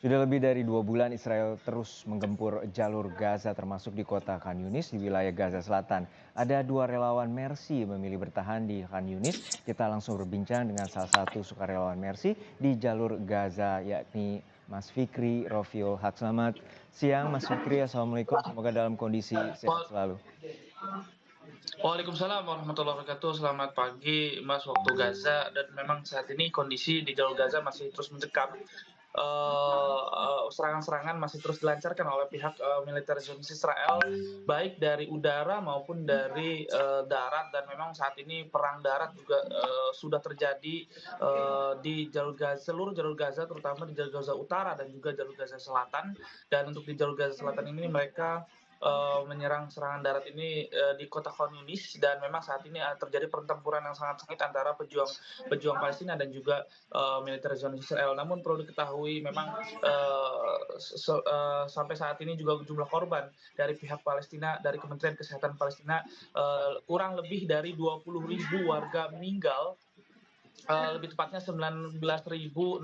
Sudah lebih dari 2 bulan Israel terus menggempur jalur Gaza termasuk di kota Khan Yunis di wilayah Gaza Selatan. Ada 2 relawan Mercy memilih bertahan di Khan Yunis. Kita langsung berbincang dengan salah satu sukarelawan Mercy di jalur Gaza yakni Mas Fikri Rofiul Haq. Selamat siang Mas Fikri, Assalamualaikum. Semoga dalam kondisi sehat Wa- selalu. Waalaikumsalam warahmatullahi wabarakatuh. Selamat pagi, Mas, waktu Gaza. Dan memang saat ini kondisi di jalur Gaza masih terus mencekam. Serangan-serangan masih terus dilancarkan oleh pihak militer Zionis Israel, baik dari udara maupun dari darat. Dan memang saat ini perang darat juga sudah terjadi di jalur Gaza, seluruh jalur Gaza, terutama di jalur Gaza Utara dan juga jalur Gaza Selatan. Dan untuk di jalur Gaza Selatan ini mereka menyerang serangan darat ini di kota Khan Yunis. Dan memang saat ini terjadi pertempuran yang sangat sengit antara pejuang pejuang Palestina dan juga militer Zionis Israel. Namun perlu diketahui memang sampai saat ini juga jumlah korban dari pihak Palestina, dari Kementerian Kesehatan Palestina, kurang lebih dari 20.000 warga meninggal, lebih tepatnya 19.667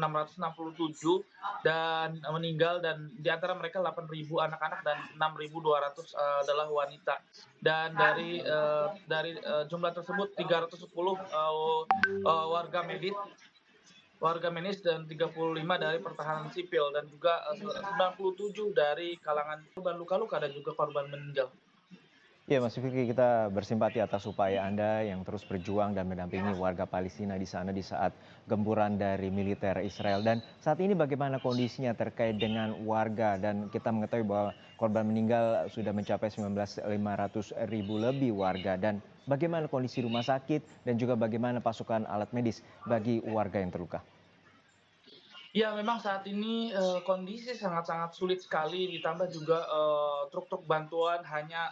dan meninggal, dan di antara mereka 8.000 anak-anak dan 6.200 adalah wanita. Dan dari jumlah tersebut 310 warga medis dan 35 dari pertahanan sipil, dan juga 97 dari kalangan korban luka-luka dan juga korban meninggal. Ya, Mas Fikri, kita bersimpati atas upaya Anda yang terus berjuang dan mendampingi warga Palestina di sana di saat gempuran dari militer Israel. Dan saat ini bagaimana kondisinya terkait dengan warga? Dan kita mengetahui bahwa korban meninggal sudah mencapai 19.500 ribu lebih warga. Dan bagaimana kondisi rumah sakit dan juga bagaimana pasokan alat medis bagi warga yang terluka? Ya, memang saat ini kondisi sangat-sangat sulit sekali, ditambah juga truk-truk bantuan hanya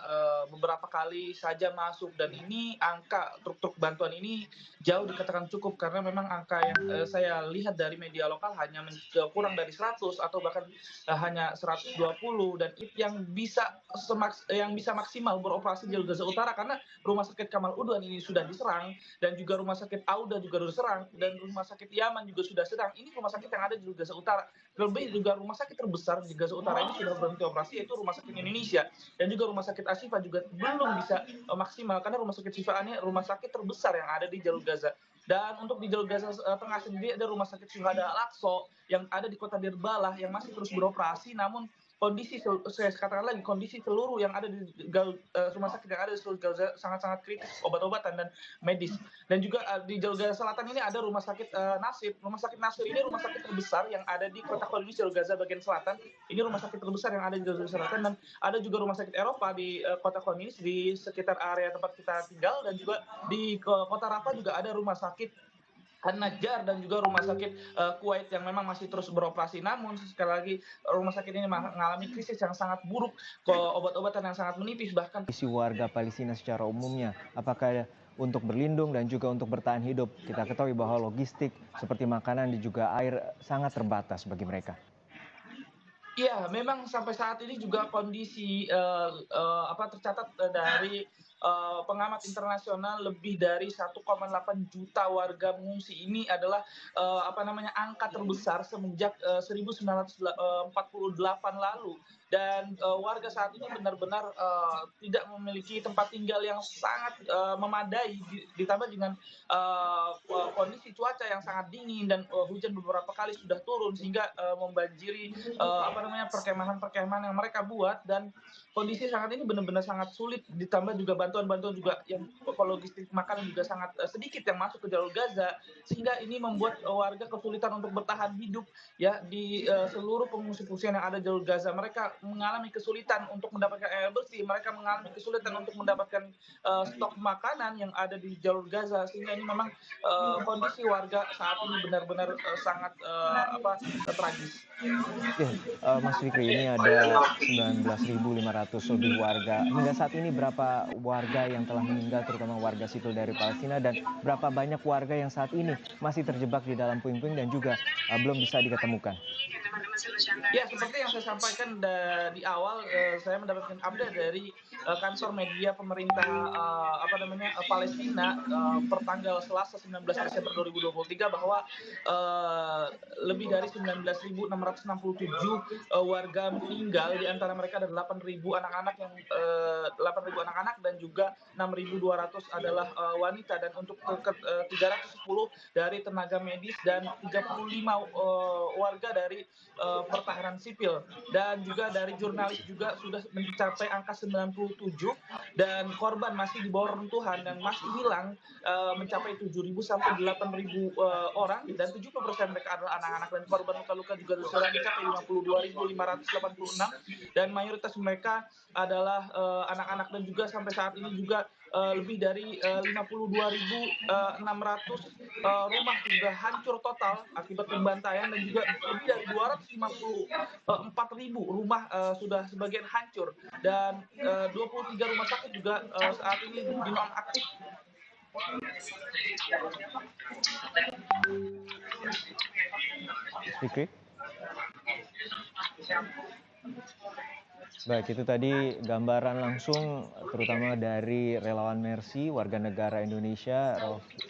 beberapa kali saja masuk. Dan ini angka truk-truk bantuan ini jauh dikatakan cukup, karena memang angka yang saya lihat dari media lokal hanya kurang dari 100 atau bahkan hanya 120. Dan itu yang bisa maksimal beroperasi di Gaza Utara, karena rumah sakit Kamal Udwan ini sudah diserang, dan juga rumah sakit Auda juga sudah diserang, dan rumah sakit Yaman juga sudah serang. Ini rumah sakit yang ada di Gaza Utara. Terlebih juga rumah sakit terbesar di Gaza Utara ini sudah berhenti operasi, yaitu Rumah Sakit Indonesia. Dan juga Rumah Sakit Ashifa juga belum bisa maksimal, karena Rumah Sakit Syifa ini rumah sakit terbesar yang ada di jalur Gaza. Dan untuk di jalur Gaza Tengah sendiri ada Rumah Sakit Syuhada Al-Aqsa yang ada di kota Dirbalah yang masih terus beroperasi. Namun saya katakan lagi, kondisi seluruh yang ada di rumah sakit yang ada di seluruh Gaza sangat-sangat kritis, obat-obatan dan medis. Dan juga di jalur Gaza Selatan ini ada rumah sakit Nasir. Rumah sakit Nasir ini rumah sakit terbesar yang ada di kota Khan Yunis, jalur Gaza bagian selatan. Ini rumah sakit terbesar yang ada di jalur Gaza Selatan. Dan ada juga rumah sakit Eropa di kota Khan Yunis di sekitar area tempat kita tinggal. Dan juga di kota Rafah juga ada rumah sakit An-Najjar dan juga rumah sakit Kuwait yang memang masih terus beroperasi. Namun sekali lagi rumah sakit ini mengalami krisis yang sangat buruk, obat-obatan yang sangat menipis, bahkan Kondisi warga Palestina secara umumnya, apakah untuk berlindung dan juga untuk bertahan hidup? Kita ketahui bahwa logistik seperti makanan dan juga air sangat terbatas bagi mereka. iya, memang sampai saat ini juga kondisi tercatat dari pengamat internasional, lebih dari 1,8 juta warga mengungsi. Ini adalah angka terbesar semenjak 1948 lalu. Dan warga saat ini benar-benar tidak memiliki tempat tinggal yang sangat memadai, ditambah dengan kondisi cuaca yang sangat dingin, dan hujan beberapa kali sudah turun sehingga membanjiri perkemahan-perkemahan yang mereka buat. Dan kondisi saat ini benar-benar sangat sulit, ditambah juga bantuan-bantuan juga yang logistik makanan juga sangat sedikit yang masuk ke jalur Gaza, sehingga ini membuat warga kesulitan untuk bertahan hidup ya di seluruh pengungsi-pengungsian yang ada di jalur Gaza. Mereka mengalami kesulitan untuk mendapatkan air bersih, mereka mengalami kesulitan untuk mendapatkan stok makanan yang ada di jalur Gaza, sehingga ini memang kondisi warga saat ini benar-benar sangat tragis. Oke, Mas Fikri, ini ada 19.500 lebih warga. Hingga saat ini berapa warga yang telah meninggal, terutama warga sipil dari Palestina, dan berapa banyak warga yang saat ini masih terjebak di dalam puing-puing dan juga belum bisa diketemukan? Ya, seperti yang saya sampaikan di awal, saya mendapatkan update dari kantor media pemerintah Palestina pertanggal Selasa 19 Desember 2023 bahwa lebih dari 19.667 warga meninggal, di antara mereka ada 8.000 anak-anak yang 8.000 anak-anak dan juga 6.200 adalah wanita, dan untuk 310 dari tenaga medis dan 35 warga dari pertahanan sipil, dan juga dari jurnalis juga sudah mencapai angka 97, dan korban masih di bawah reruntuhan dan masih hilang mencapai 7.000 sampai 8.000 orang, dan 70% mereka adalah anak-anak, dan korban luka-luka juga sudah mencapai 52.586, dan mayoritas mereka adalah anak-anak, dan juga sampai saat ini juga lebih dari 52.600 rumah sudah hancur total akibat pembantaian, dan juga lebih dari 254.000 rumah sudah sebagian hancur, dan 23 rumah sakit juga saat ini dinonaktif. Fikri? Baik, itu tadi gambaran langsung terutama dari relawan Mercy, warga negara Indonesia,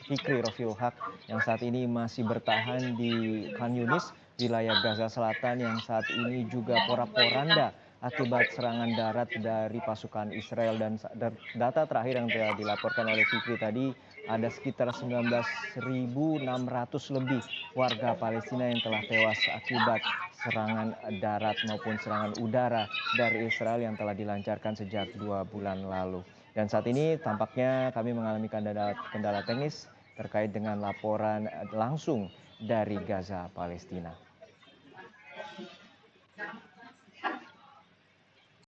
Fikri Rofiul Haq, yang saat ini masih bertahan di Khan Yunis, wilayah Gaza Selatan, yang saat ini juga porak-poranda akibat serangan darat dari pasukan Israel. Dan data terakhir yang telah dilaporkan oleh Fikri tadi, ada sekitar 19.600 lebih warga Palestina yang telah tewas akibat serangan darat maupun serangan udara dari Israel yang telah dilancarkan sejak 2 bulan lalu. Dan saat ini tampaknya kami mengalami kendala teknis terkait dengan laporan langsung dari Gaza, Palestina.